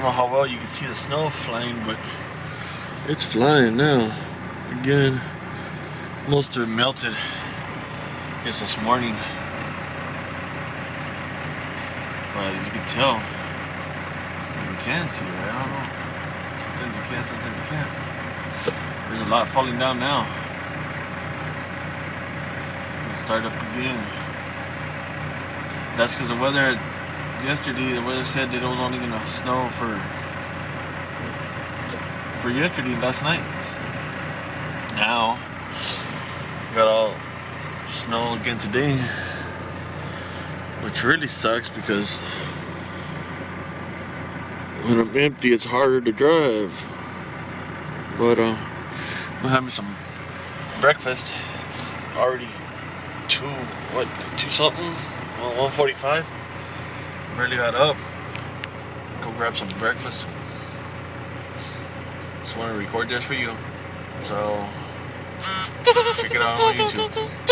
don't know how well you can see the snow flying, but it's flying now. Again, most of it melted. I guess this morning. But as you can tell, you can see it, right? I don't know. Sometimes you can, sometimes you can't. There's a lot falling down now. It'll start up again. That's because the weather, yesterday, the weather said that it was only going to snow for yesterday, last night. Now, got all snow again today, which really sucks because when I'm empty, it's harder to drive. But I'm having some breakfast. It's already 2 something? Well, 1:45. Barely got up. Go grab some breakfast. Just want to record this for you. So check it out on YouTube.